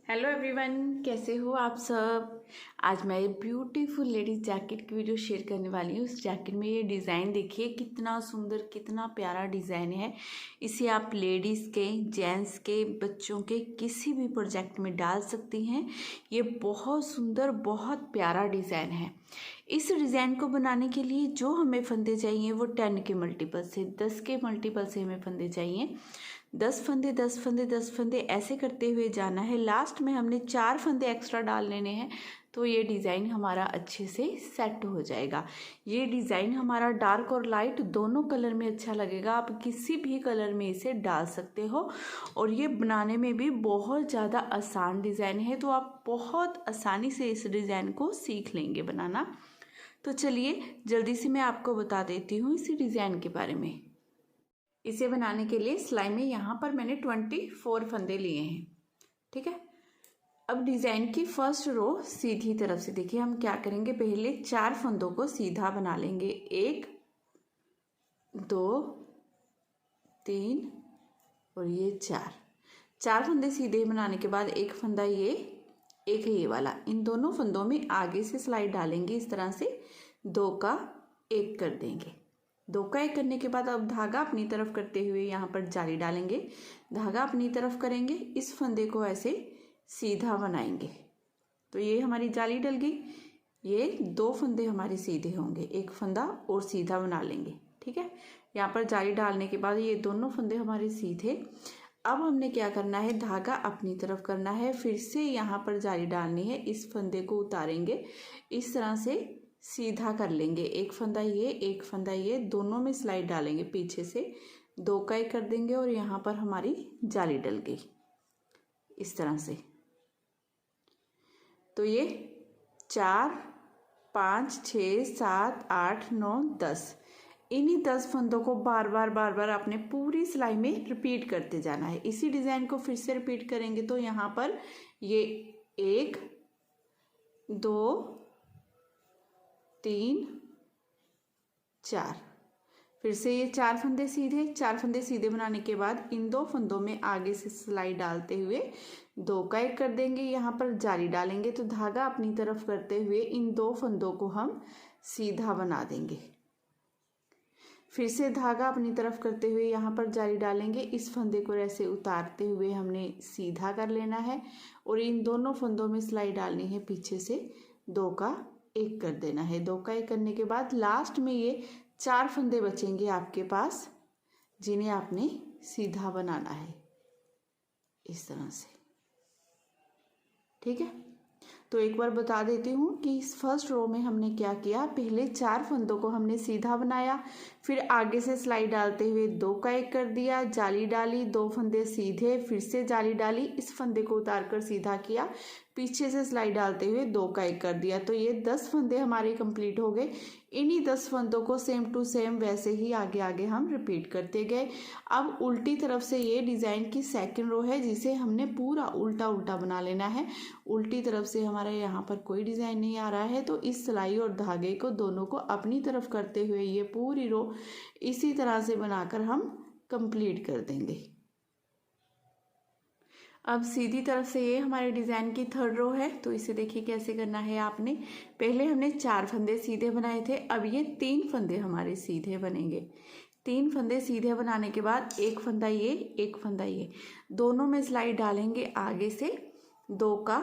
Hello everyone, कैसे हो आप सब। आज मैं ब्यूटीफुल लेडीज जैकेट की वीडियो शेयर करने वाली हूँ। इस जैकेट में ये डिज़ाइन देखिए, कितना सुंदर, कितना प्यारा डिज़ाइन है। इसे आप लेडीज़ के, जेंट्स के, बच्चों के किसी भी प्रोजेक्ट में डाल सकती हैं। ये बहुत सुंदर, बहुत प्यारा डिज़ाइन है। इस डिज़ाइन को बनाने के लिए जो हमें फंदे चाहिए वो 10 के मल्टीपल से, 10 के मल्टीपल से हमें फंदे चाहिए। 10 फंदे 10 फंदे 10 फंदे ऐसे करते हुए जाना है। लास्ट में हमने 4 फंदे एक्स्ट्रा डाल लेने हैं, तो ये डिज़ाइन हमारा अच्छे से सेट हो जाएगा। ये डिज़ाइन हमारा डार्क और लाइट दोनों कलर में अच्छा लगेगा। आप किसी भी कलर में इसे डाल सकते हो और ये बनाने में भी बहुत ज़्यादा आसान डिज़ाइन है, तो आप बहुत आसानी से इस डिज़ाइन को सीख लेंगे बनाना। तो चलिए जल्दी से मैं आपको बता देती हूँ इसी डिज़ाइन के बारे में। इसे बनाने के लिए सिलाई में यहाँ पर मैंने 24 फंदे लिए हैं, ठीक है। अब डिज़ाइन की फर्स्ट रो सीधी तरफ से देखिए, हम क्या करेंगे, पहले 4 फंदों को सीधा बना लेंगे। 1 2 3 और ये 4 फंदे सीधे बनाने के बाद एक फंदा ये, एक है ये वाला, इन दोनों फंदों में आगे से सिलाई डालेंगे। इस तरह से 2 का 1 कर देंगे। 2 का 1 करने के बाद अब धागा अपनी तरफ करते हुए यहाँ पर जाली डालेंगे। धागा अपनी तरफ करेंगे, इस फंदे को ऐसे सीधा बनाएंगे, तो ये हमारी जाली डल गई। ये 2 फंदे हमारे सीधे होंगे, एक फंदा और सीधा बना लेंगे, ठीक है। यहाँ पर जाली डालने के बाद ये दोनों फंदे हमारे सीधे। अब हमने क्या करना है, धागा अपनी तरफ करना है, फिर से यहाँ पर जाली डालनी है, इस फंदे को उतारेंगे, इस तरह से सीधा कर लेंगे। एक फंदा ये, एक फंदा ये, दोनों में सिलाई डालेंगे पीछे से, 2 का 1 कर देंगे और यहाँ पर हमारी जाली डल गई इस तरह से। तो ये 4 5 6 7 8 9 10, इन्हीं 10 फंदों को बार बार अपने पूरी सिलाई में रिपीट करते जाना है। इसी डिज़ाइन को फिर से रिपीट करेंगे, तो यहाँ पर ये 1 2 3 4, फिर से ये 4 फंदे सीधे। 4 फंदे सीधे बनाने के बाद इन 2 फंदों में आगे से सिलाई डालते हुए 2 का 1 कर देंगे, यहाँ पर जाली डालेंगे, तो धागा अपनी तरफ करते हुए इन 2 फंदों को हम सीधा बना देंगे। फिर से धागा अपनी तरफ करते हुए यहाँ पर जाली डालेंगे, इस फंदे को ऐसे उतारते हुए हमने सीधा कर लेना है और इन दोनों फंदों में सिलाई डालनी है, पीछे से 2 का 1 कर देना है। 2 का 1 करने के बाद लास्ट में ये 4 फंदे बचेंगे आपके पास, जिन्हें आपने सीधा बनाना है इस तरह से, ठीक है। तो एक बार बता देती हूँ कि इस फर्स्ट रो में हमने क्या किया, पहले 4 फंदों को हमने सीधा बनाया, फिर आगे से सिलाई डालते हुए 2 का 1 कर दिया, जाली डाली, 2 फंदे सीधे, फिर से जाली डाली, इस फंदे को उतार कर सीधा किया, पीछे से सिलाई डालते हुए 2 का 1 कर दिया। तो ये 10 फंदे हमारे कंप्लीट हो गए। इन्हीं 10 फंदों को सेम टू सेम वैसे ही आगे आगे हम रिपीट करते गए। अब उल्टी तरफ से ये डिज़ाइन की सेकंड रो है, जिसे हमने पूरा उल्टा उल्टा बना लेना है। उल्टी तरफ से हमारे यहाँ पर कोई डिज़ाइन नहीं आ रहा है, तो इस सिलाई और धागे को दोनों को अपनी तरफ करते हुए ये पूरी रो इसी तरह से बनाकर हम कंप्लीट कर देंगे। अब सीधी तरफ से ये हमारे डिज़ाइन की थर्ड रो है, तो इसे देखिए कैसे करना है आपने। पहले हमने 4 फंदे सीधे बनाए थे, अब ये 3 फंदे हमारे सीधे बनेंगे। 3 फंदे सीधे बनाने के बाद एक फंदा ये, एक फंदा ये, दोनों में सिलाई डालेंगे, आगे से 2 का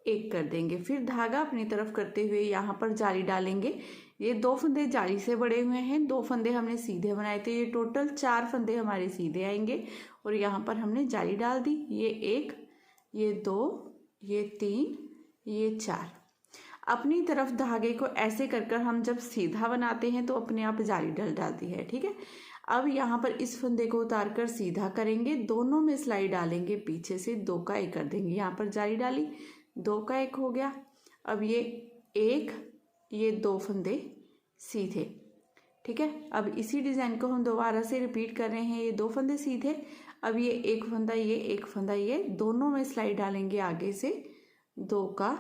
1 कर देंगे, फिर धागा अपनी तरफ करते हुए यहाँ पर जाली डालेंगे। ये 2 फंदे जाली से बड़े हुए हैं, 2 फंदे हमने सीधे बनाए थे, ये टोटल 4 फंदे हमारे सीधे आएंगे और यहाँ पर हमने जाली डाल दी। ये 1, ये 2, ये 3, ये 4, अपनी तरफ धागे को ऐसे कर हम जब सीधा बनाते हैं तो अपने आप जाली डल जाती है, ठीक है। अब यहाँ पर इस फंदे को उतार कर सीधा करेंगे, दोनों में सिलाई डालेंगे, पीछे से 2 का 1 कर देंगे, यहाँ पर जाली डाली, 2 का 1 हो गया। अब ये 1, ये 2 फंदे सीधे, ठीक है। अब इसी डिज़ाइन को हम दोबारा से रिपीट कर रहे हैं। ये 2 फंदे सीधे, अब ये एक फंदा ये, एक फंदा ये, दोनों में सिलाई डालेंगे, आगे से 2 का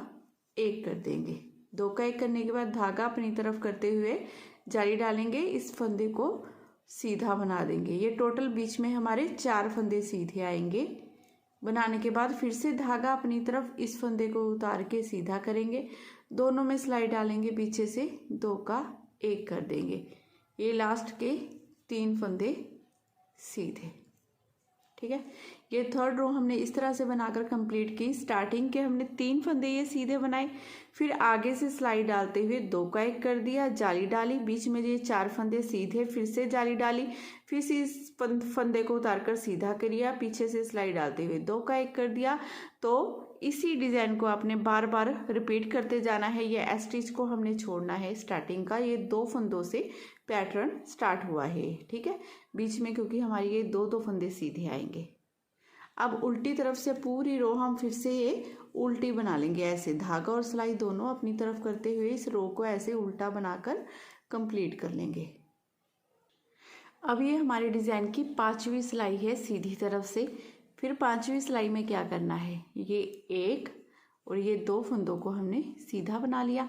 1 कर देंगे। 2 का 1 करने के बाद धागा अपनी तरफ करते हुए जाली डालेंगे, इस फंदे को सीधा बना देंगे। ये टोटल बीच में हमारे 4 फंदे सीधे आएंगे, बनाने के बाद फिर से धागा अपनी तरफ इस फंदे को उतार के सीधा करेंगे, दोनों में सिलाई डालेंगे, पीछे से 2 का 1 कर देंगे। ये लास्ट के 3 फंदे सीधे। ठीक है, ये थर्ड रो हमने इस तरह से बनाकर कंप्लीट की। स्टार्टिंग के हमने 3 फंदे ये सीधे बनाए, फिर आगे से सिलाई डालते हुए 2 का 1 कर दिया, जाली डाली, बीच में ये 4 फंदे सीधे, फिर से जाली डाली, फिर से इस फंदे को उतारकर सीधा करिया, पीछे से सिलाई डालते हुए 2 का 1 कर दिया। तो इसी डिज़ाइन को आपने बार बार रिपीट करते जाना है। ये एस स्टिच को हमने छोड़ना है स्टार्टिंग का। ये 2 फंदों से पैटर्न स्टार्ट हुआ है। ठीक है, बीच में क्योंकि हमारे ये 2 फंदे सीधे आएंगे। अब उल्टी तरफ से पूरी रो हम फिर से ये उल्टी बना लेंगे, ऐसे धागा और सिलाई दोनों अपनी तरफ करते हुए इस रो को ऐसे उल्टा बनाकर कंप्लीट कर लेंगे। अब ये हमारे डिज़ाइन की 5वीं सिलाई है सीधी तरफ से। फिर 5वीं सिलाई में क्या करना है, ये 1 और ये 2 फंदों को हमने सीधा बना लिया।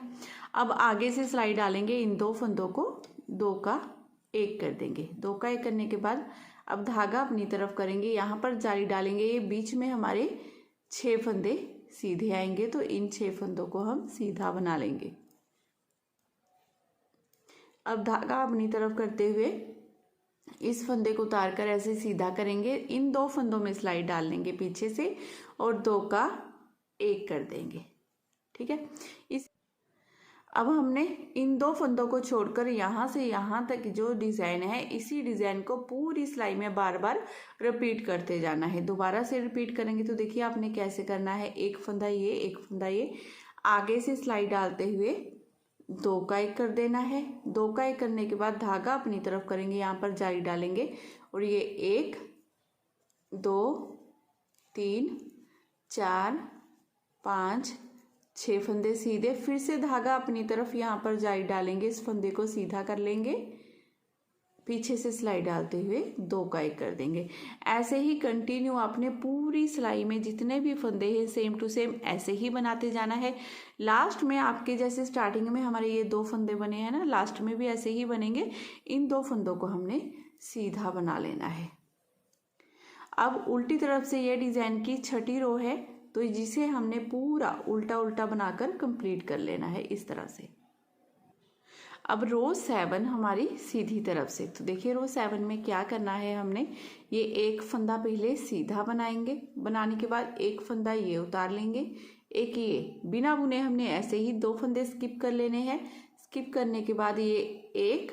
अब आगे से सिलाई डालेंगे, इन 2 फंदों को 2 का 1 कर देंगे। 2 का 1 करने के बाद अब धागा अपनी तरफ करेंगे, यहाँ पर जाली डालेंगे, ये बीच में हमारे 6 फंदे सीधे आएंगे, तो इन 6 फंदों को हम सीधा बना लेंगे। अब धागा अपनी तरफ करते हुए इस फंदे को उतार कर ऐसे सीधा करेंगे, इन 2 फंदों में सिलाई डाल लेंगे पीछे से और 2 का 1 कर देंगे। ठीक है, अब हमने इन 2 फंदों को छोड़कर यहाँ से यहाँ तक जो डिज़ाइन है, इसी डिज़ाइन को पूरी सिलाई में बार बार रिपीट करते जाना है। दोबारा से रिपीट करेंगे तो देखिए आपने कैसे करना है, 1 फंदा ये, 1 फंदा ये, आगे से सिलाई डालते हुए 2 का 1 कर देना है। 2 का 1 करने के बाद धागा अपनी तरफ करेंगे, यहाँ पर जाली डालेंगे और ये 1 2 3 4 5 6 फंदे सीधे, फिर से धागा अपनी तरफ यहाँ पर जाली डालेंगे, इस फंदे को सीधा कर लेंगे, पीछे से सिलाई डालते हुए 2 का 1 कर देंगे। ऐसे ही कंटिन्यू आपने पूरी सिलाई में जितने भी फंदे हैं सेम टू सेम ऐसे ही बनाते जाना है। लास्ट में आपके जैसे स्टार्टिंग में हमारे ये 2 फंदे बने हैं ना, लास्ट में भी ऐसे ही बनेंगे। इन 2 फंदों को हमने सीधा बना लेना है। अब उल्टी तरफ से ये डिज़ाइन की 6ठी रो है, तो जिसे हमने पूरा उल्टा उल्टा बनाकर कंप्लीट कर लेना है इस तरह से। अब रो 7 हमारी सीधी तरफ से, तो देखिए रो 7 में क्या करना है, हमने ये 1 फंदा पहले सीधा बनाएंगे, बनाने के बाद 1 फंदा ये उतार लेंगे, एक ये बिना बुने हमने ऐसे ही 2 फंदे स्किप कर लेने हैं। स्किप करने के बाद ये 1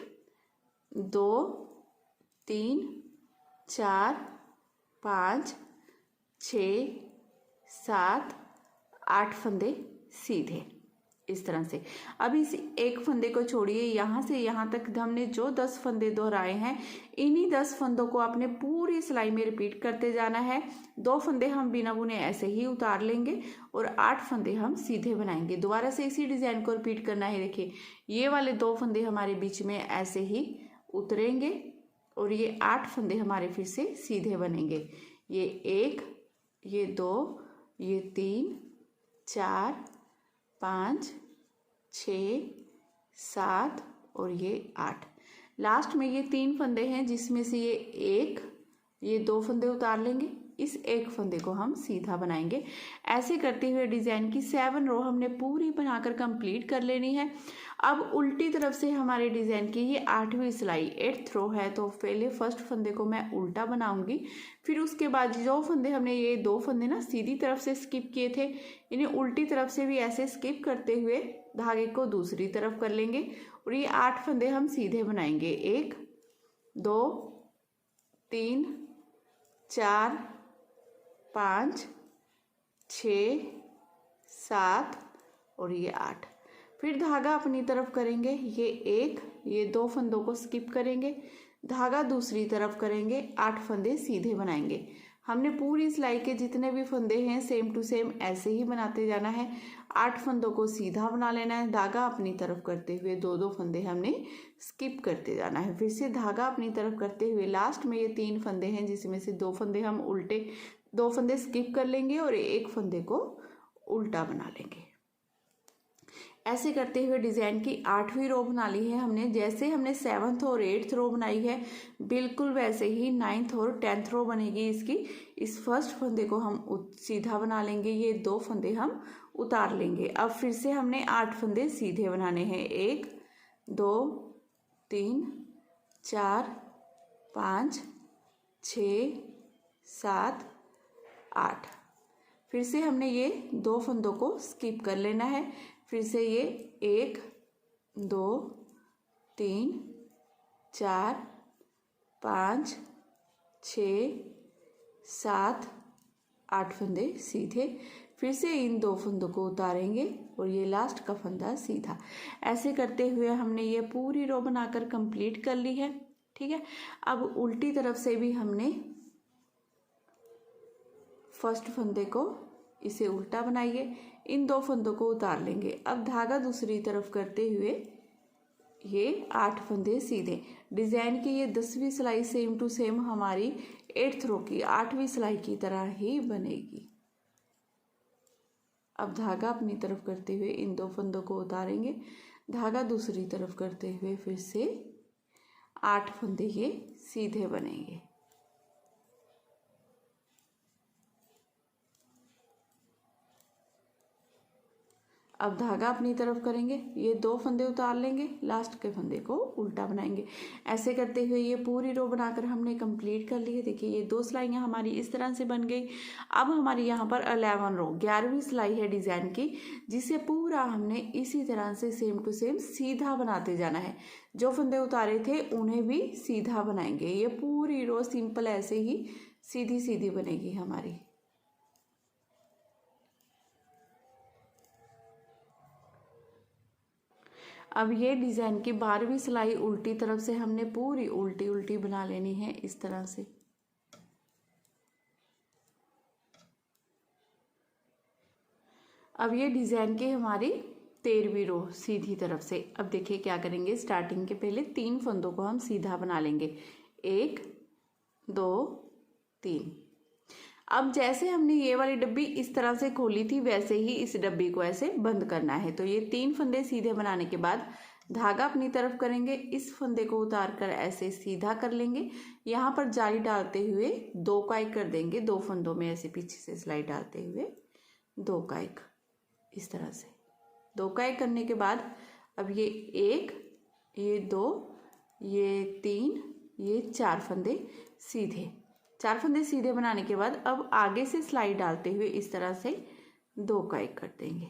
2 3 4 5 6 7 8 फंदे सीधे इस तरह से। अब इस 1 फंदे को छोड़िए, यहाँ से यहाँ तक हमने जो 10 फंदे दोहराए हैं, इन्हीं 10 फंदों को आपने पूरी सिलाई में रिपीट करते जाना है। 2 फंदे हम बिना बुने ऐसे ही उतार लेंगे और 8 फंदे हम सीधे बनाएंगे। दोबारा से इसी डिज़ाइन को रिपीट करना है। देखिए ये वाले 2 फंदे हमारे बीच में ऐसे ही उतरेंगे और ये 8 फंदे हमारे फिर से सीधे बनेंगे। ये 1 ये 2 ये 3 4 5 6 7 और ये 8। लास्ट में ये 3 फंदे हैं, जिसमें से ये 2 फंदे उतार लेंगे, इस 1 फंदे को हम सीधा बनाएंगे। ऐसे करते हुए डिज़ाइन की 7 रो हमने पूरी बनाकर कंप्लीट कर लेनी है। अब उल्टी तरफ से हमारे डिज़ाइन की ये 8वीं सिलाई 8th रो है, तो पहले फर्स्ट फंदे को मैं उल्टा बनाऊंगी, फिर उसके बाद जो फंदे हमने ये 2 फंदे ना सीधी तरफ से स्किप किए थे, इन्हें उल्टी तरफ से भी ऐसे स्किप करते हुए धागे को दूसरी तरफ कर लेंगे और ये 8 फंदे हम सीधे बनाएंगे। 1 2 3 4 5 6 7 और ये 8। फिर धागा अपनी तरफ करेंगे, ये 1 ये 2 फंदों को स्किप करेंगे, धागा दूसरी तरफ करेंगे, 8 फंदे सीधे बनाएंगे। हमने पूरी सिलाई के जितने भी फंदे हैं सेम टू सेम ऐसे ही बनाते जाना है। 8 फंदों को सीधा बना लेना है, धागा अपनी तरफ करते हुए 2-2 फंदे हमने स्किप करते जाना है। फिर से धागा अपनी तरफ करते हुए लास्ट में ये 3 फंदे हैं, जिसमें से 2 फंदे हम उल्टे 2 फंदे स्किप कर लेंगे और 1 फंदे को उल्टा बना लेंगे। ऐसे करते हुए डिज़ाइन की 8वीं रो बना ली है हमने। जैसे हमने 7th और 8th रो बनाई है बिल्कुल वैसे ही 9th और 10th रो बनेगी इसकी। इस फर्स्ट फंदे को हम सीधा बना लेंगे, ये 2 फंदे हम उतार लेंगे। अब फिर से हमने 8 फंदे सीधे बनाने हैं। 1 2 3 4 5 6 7 8। फिर से हमने ये 2 फंदों को स्किप कर लेना है। फिर से ये 1 2 3 4 5 6 7 8 फंदे सीधे। फिर से इन 2 फंदों को उतारेंगे और ये लास्ट का फंदा सीधा। ऐसे करते हुए हमने ये पूरी रो बनाकर कंप्लीट कर ली है। ठीक है, अब उल्टी तरफ से भी हमने फर्स्ट फंदे को इसे उल्टा बनाइए, इन 2 फंदों को उतार लेंगे। अब धागा दूसरी तरफ करते हुए ये 8 फंदे सीधे। डिज़ाइन की ये 10वीं सिलाई सेम टू सेम हमारी 8th रो की 8वीं सिलाई की तरह ही बनेगी। अब धागा अपनी तरफ करते हुए इन 2 फंदों को उतारेंगे, धागा दूसरी तरफ करते हुए फिर से 8 फंदे ये सीधे बनेंगे। अब धागा अपनी तरफ करेंगे, ये 2 फंदे उतार लेंगे, लास्ट के फंदे को उल्टा बनाएंगे। ऐसे करते हुए ये पूरी रो बनाकर हमने कंप्लीट कर ली है। देखिए ये 2 सिलाइयाँ हमारी इस तरह से बन गई। अब हमारी यहाँ पर 11 रो 11वीं सिलाई है डिज़ाइन की, जिसे पूरा हमने इसी तरह से सेम टू सेम सीधा बनाते जाना है। जो फंदे उतारे थे उन्हें भी सीधा बनाएंगे। ये पूरी रो सिंपल ऐसे ही सीधी सीधी बनेगी हमारी। अब ये डिज़ाइन की 12वीं सिलाई उल्टी तरफ से हमने पूरी उल्टी उल्टी बना लेनी है इस तरह से। अब ये डिज़ाइन की हमारी 13वीं रो सीधी तरफ से। अब देखिए क्या करेंगे, स्टार्टिंग के पहले 3 फंदों को हम सीधा बना लेंगे, 1 2 3। अब जैसे हमने ये वाली डब्बी इस तरह से खोली थी वैसे ही इस डब्बी को ऐसे बंद करना है। तो ये 3 फंदे सीधे बनाने के बाद धागा अपनी तरफ करेंगे, इस फंदे को उतार कर ऐसे सीधा कर लेंगे। यहाँ पर जाली डालते हुए 2 का 1 कर देंगे, 2 फंदों में ऐसे पीछे से सिलाई डालते हुए 2 का 1 इस तरह से। 2 का 1 करने के बाद अब ये 1 ये 2 ये 3 ये 4 फंदे सीधे। 4 फंदे सीधे बनाने के बाद अब आगे से सिलाई डालते हुए इस तरह से 2 का 1 कर देंगे।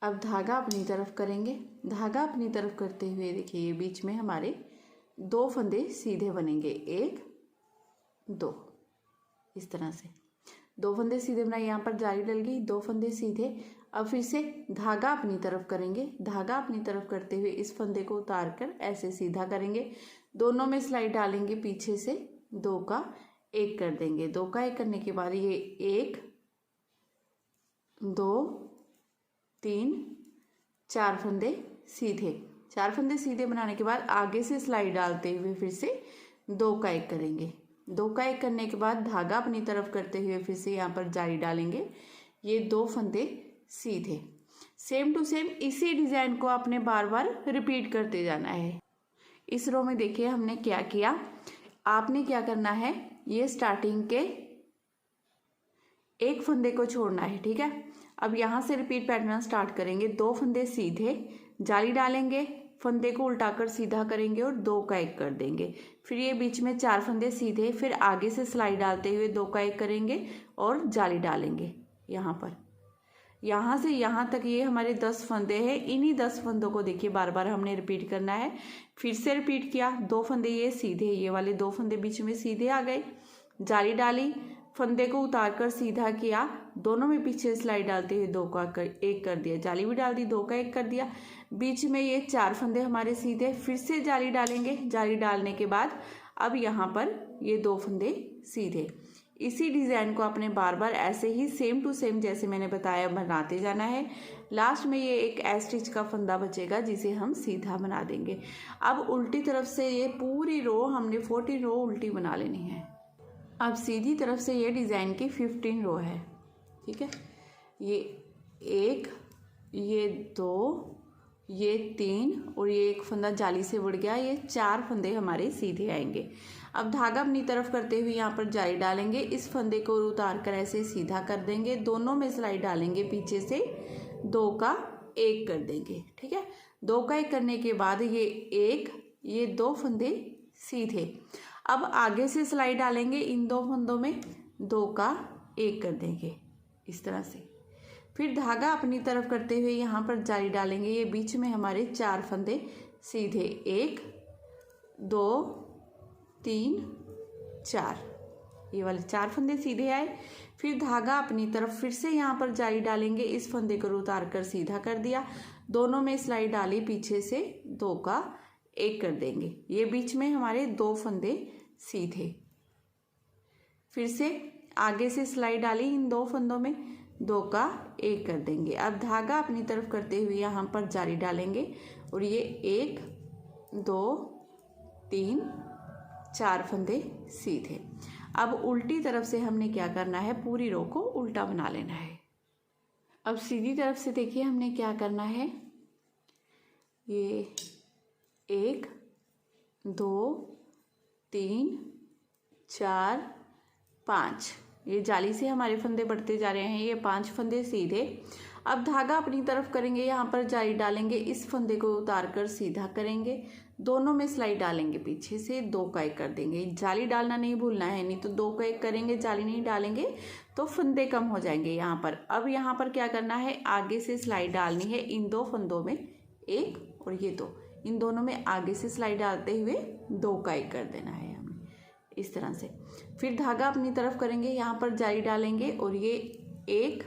अब धागा अपनी तरफ करेंगे, धागा अपनी तरफ करते हुए देखिए ये बीच में हमारे 2 फंदे सीधे बनेंगे, 1 2 इस तरह से। 2 फंदे सीधे बनाए, यहाँ पर जाली डल गई, 2 फंदे सीधे। अब फिर से धागा अपनी तरफ करेंगे, धागा अपनी तरफ करते हुए इस फंदे को उतार कर ऐसे सीधा करेंगे, दोनों में सिलाई डालेंगे, पीछे से 2 का 1 कर देंगे। 2 का 1 करने के बाद ये 1 2 3 4 फंदे सीधे। 4 फंदे सीधे बनाने के बाद आगे से सिलाई डालते हुए फिर से 2 का 1 करेंगे। 2 का 1 करने के बाद धागा अपनी तरफ करते हुए फिर से यहाँ पर जाली डालेंगे, ये 2 फंदे सीधे। सेम टू सेम इसी डिज़ाइन को आपने बार बार रिपीट करते जाना है। इस रो में देखिए हमने क्या किया, आपने क्या करना है, ये स्टार्टिंग के 1 फंदे को छोड़ना है। ठीक है, अब यहाँ से रिपीट पैटर्न स्टार्ट करेंगे। 2 फंदे सीधे, जाली डालेंगे, फंदे को उल्टाकर सीधा करेंगे और 2 का 1 कर देंगे। फिर ये बीच में 4 फंदे सीधे, फिर आगे से सिलाई डालते हुए 2 का 1 करेंगे और जाली डालेंगे यहाँ पर। यहाँ से यहाँ तक ये हमारे 10 फंदे हैं। इन्हीं 10 फंदों को देखिए बार बार हमने रिपीट करना है। फिर से रिपीट किया, 2 फंदे ये सीधे, ये वाले 2 फंदे बीच में सीधे आ गए, जाली डाली, फंदे को उतार कर सीधा किया, दोनों में पीछे सिलाई डालते हुए 2 का 1 कर दिया, जाली भी डाल दी, 2 का 1 कर दिया। बीच में ये 4 फंदे हमारे सीधे, फिर से जाली डालेंगे, जाली डालने के बाद अब यहाँ पर ये 2 फंदे सीधे। इसी डिज़ाइन को आपने बार बार ऐसे ही सेम टू सेम जैसे मैंने बताया बनाते जाना है। लास्ट में ये एक एस स्टिच का फंदा बचेगा जिसे हम सीधा बना देंगे। अब उल्टी तरफ से ये पूरी रो हमने 40 रो उल्टी बना लेनी है। अब सीधी तरफ से ये डिज़ाइन की 15 रो है, ठीक है। ये 1, ये 2, ये 3 और ये एक फंदा जाली से उड़ गया, ये 4 फंदे हमारे सीधे आएंगे। अब धागा अपनी तरफ करते हुए यहाँ पर जाली डालेंगे, इस फंदे को उतार कर ऐसे सीधा कर देंगे, दोनों में सिलाई डालेंगे, पीछे से 2 का 1 कर देंगे, ठीक है। 2 का 1 करने के बाद ये 1, ये 2 फंदे सीधे। अब आगे से सिलाई डालेंगे, इन 2 फंदों में 2 का 1 कर देंगे इस तरह से। फिर धागा अपनी तरफ करते हुए यहाँ पर जाली डालेंगे, ये बीच में हमारे 4 फंदे सीधे, 1 2 3 4, ये वाले 4 फंदे सीधे आए। फिर धागा अपनी तरफ फिर से यहाँ पर जाली डालेंगे, इस फंदे को उतार कर सीधा कर दिया, दोनों में सिलाई डाली, पीछे से 2 का 1 कर देंगे, ये बीच में हमारे 2 फंदे सीधे। फिर से आगे से सिलाई डाली, इन 2 फंदों में 2 का 1 कर देंगे। अब धागा अपनी तरफ करते हुए यहाँ पर जाली डालेंगे और ये 1 2 3 4 फंदे सीधे। अब उल्टी तरफ से हमने क्या करना है, पूरी रो को उल्टा बना लेना है। अब सीधी तरफ से देखिए हमने क्या करना है, ये 1 2 3 4 5, ये जाली से हमारे फंदे बढ़ते जा रहे हैं, ये 5 फंदे सीधे। अब धागा अपनी तरफ करेंगे, यहाँ पर जाली डालेंगे, इस फंदे को उतार कर सीधा करेंगे, दोनों में सिलाई डालेंगे, पीछे से 2 का 1 कर देंगे। जाली डालना नहीं भूलना है, नहीं तो 2 का 1 करेंगे, जाली नहीं डालेंगे तो फंदे कम हो जाएंगे यहाँ पर। अब यहाँ पर क्या करना है, आगे से सिलाई डालनी है, इन 2 फंदों में 1 और ये 2, इन दोनों में आगे से सिलाई डालते हुए 2 का 1 कर देना है हमें इस तरह से। फिर धागा अपनी तरफ करेंगे, यहाँ पर जाली डालेंगे और ये 1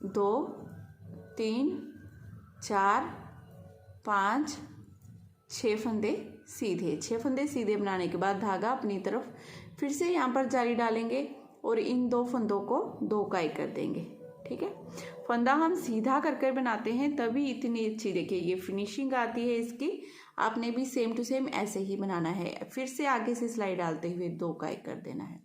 2 3 4 5 6 फंदे सीधे। 6 फंदे सीधे बनाने के बाद धागा अपनी तरफ फिर से यहाँ पर जाली डालेंगे और इन 2 फंदों को 2 का 1 कर देंगे, ठीक है। फंदा हम सीधा कर कर बनाते हैं तभी इतनी अच्छी देखिए ये फिनिशिंग आती है इसकी। आपने भी सेम टू सेम ऐसे ही बनाना है। फिर से आगे से सिलाई डालते हुए 2 का 1 कर देना है।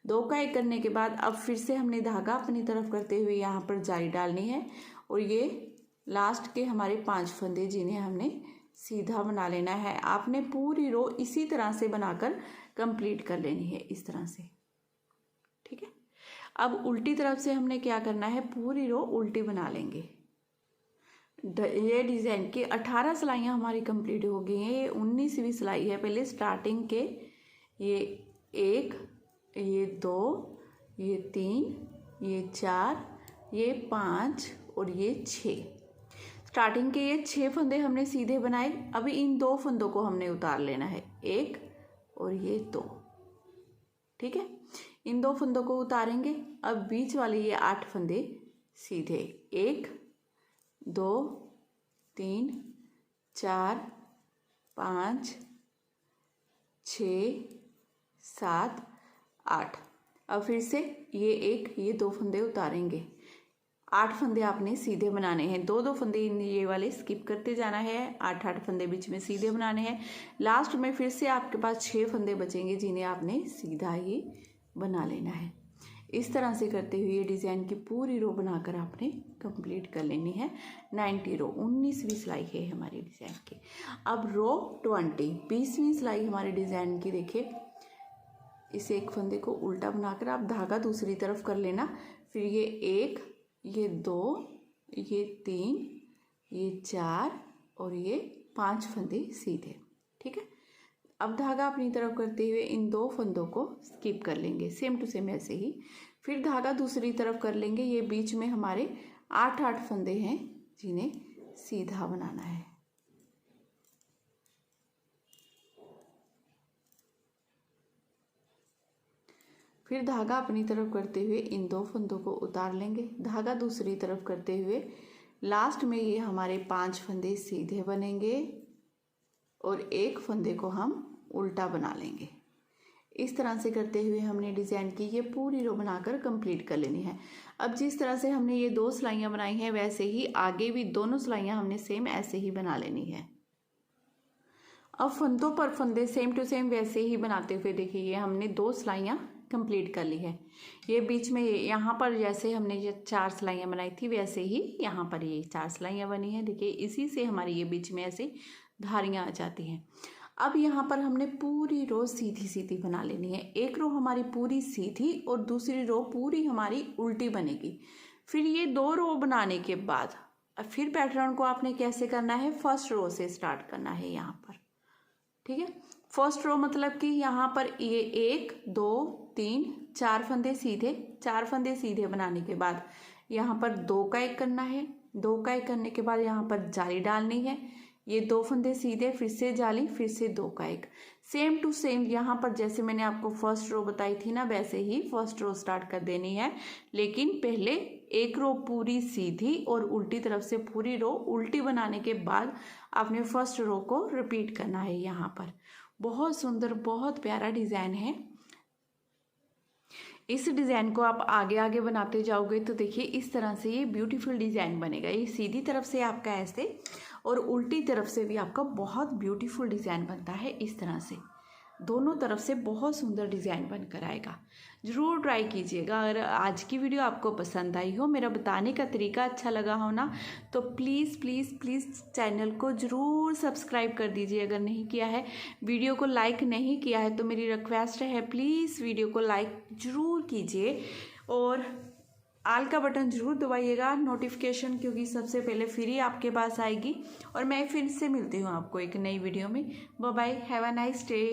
2 का 1 करने के बाद अब फिर से हमने धागा अपनी तरफ करते हुए यहाँ पर जाली डालनी है और ये लास्ट के हमारे 5 फंदे जिन्हें हमने सीधा बना लेना है। आपने पूरी रो इसी तरह से बनाकर कंप्लीट कर लेनी है इस तरह से, ठीक है। अब उल्टी तरफ से हमने क्या करना है, पूरी रो उल्टी बना लेंगे। ये डिज़ाइन की 18 सिलाइयाँ हमारी कंप्लीट हो गई हैं। ये 19वीं सिलाई है। पहले स्टार्टिंग के ये 1, ये 2, ये 3, ये 4, ये 5 और ये 6। स्टार्टिंग के ये 6 फंदे हमने सीधे बनाए। अभी इन 2 फंदों को हमने उतार लेना है, 1 और ये 2, ठीक है। इन 2 फंदों को उतारेंगे। अब बीच वाले ये 8 फंदे सीधे, 1 2 3 4 5 6 7 8। अब फिर से ये 1 ये 2 फंदे उतारेंगे। 8 फंदे आपने सीधे बनाने हैं। 2-2 फंदे ये वाले स्किप करते जाना है। 8-8 फंदे बीच में सीधे बनाने हैं। लास्ट में फिर से आपके पास 6 फंदे बचेंगे जिन्हें आपने सीधा ही बना लेना है। इस तरह से करते हुए ये डिज़ाइन की पूरी रो बनाकर आपने कंप्लीट कर लेनी है। 90 रो 19वीं सिलाई है हमारी डिज़ाइन की। अब रो 20 20वीं सिलाई हमारे डिज़ाइन की। देखिए इस एक फंदे को उल्टा बनाकर आप धागा दूसरी तरफ कर लेना। फिर ये 1 ये 2 ये 3 ये 4 और ये 5 फंदे सीधे, ठीक है। अब धागा अपनी तरफ करते हुए इन 2 फंदों को स्किप कर लेंगे, सेम टू सेम ऐसे ही। फिर धागा दूसरी तरफ कर लेंगे। ये बीच में हमारे 8-8 फंदे हैं जिन्हें सीधा बनाना है। फिर धागा अपनी तरफ करते हुए इन 2 फंदों को उतार लेंगे। धागा दूसरी तरफ करते हुए लास्ट में ये हमारे 5 फंदे सीधे बनेंगे और एक फंदे को हम उल्टा बना लेंगे। इस तरह से करते हुए हमने डिज़ाइन की ये पूरी रो बनाकर कंप्लीट कर लेनी है। अब जिस तरह से हमने ये 2 सिलाइयाँ बनाई हैं वैसे ही आगे भी दोनों सिलाइयाँ हमने सेम ऐसे ही बना लेनी है। अब फंदों पर फंदे सेम टू सेम वैसे ही बनाते हुए देखिए ये हमने 2 सिलाइयाँ कंप्लीट कर ली है। ये बीच में यहाँ पर जैसे हमने ये 4 सिलाइयाँ बनाई थी वैसे ही यहाँ पर ये 4 सिलाइयाँ बनी हैं। देखिए इसी से हमारी ये बीच में ऐसे धारियाँ आ जाती हैं। अब यहाँ पर हमने पूरी रो सीधी सीधी बना लेनी है। एक रो हमारी पूरी सीधी और दूसरी रो पूरी हमारी उल्टी बनेगी। फिर ये 2 रो बनाने के बाद फिर पैटर्न को आपने कैसे करना है, फर्स्ट रो से स्टार्ट करना है यहाँ पर। ठीक है, फर्स्ट रो मतलब कि यहाँ पर ये 1 2 3 4 फंदे सीधे, 4 फंदे सीधे बनाने के बाद यहाँ पर 2 का 1 करना है। 2 का 1 करने के बाद यहाँ पर जाली डालनी है। ये 2 फंदे सीधे, फिर से जाली, फिर से 2 का 1। सेम टू सेम यहाँ पर जैसे मैंने आपको फर्स्ट रो बताई थी ना, वैसे ही फर्स्ट रो स्टार्ट कर देनी है। लेकिन पहले एक रो पूरी सीधी और उल्टी तरफ से पूरी रो उल्टी बनाने के बाद आपने फर्स्ट रो को रिपीट करना है यहाँ पर। बहुत सुंदर, बहुत प्यारा डिज़ाइन है। इस डिज़ाइन को आप आगे आगे बनाते जाओगे तो देखिए इस तरह से ये ब्यूटीफुल डिज़ाइन बनेगा। ये सीधी तरफ से आपका ऐसे और उल्टी तरफ से भी आपका बहुत ब्यूटीफुल डिज़ाइन बनता है। इस तरह से दोनों तरफ से बहुत सुंदर डिज़ाइन बनकर आएगा। ज़रूर ट्राई कीजिएगा। अगर आज की वीडियो आपको पसंद आई हो, मेरा बताने का तरीका अच्छा लगा हो ना, तो प्लीज़ प्लीज़ प्लीज़ चैनल को ज़रूर सब्सक्राइब कर दीजिए अगर नहीं किया है। वीडियो को लाइक नहीं किया है तो मेरी रिक्वेस्ट है प्लीज़ वीडियो को लाइक ज़रूर कीजिए और आल का बटन ज़रूर दबाइएगा, नोटिफिकेशन, क्योंकि सबसे पहले फ्री आपके पास आएगी। और मैं फिर से मिलती हूँ आपको एक नई वीडियो में। Bye bye, have a nice day.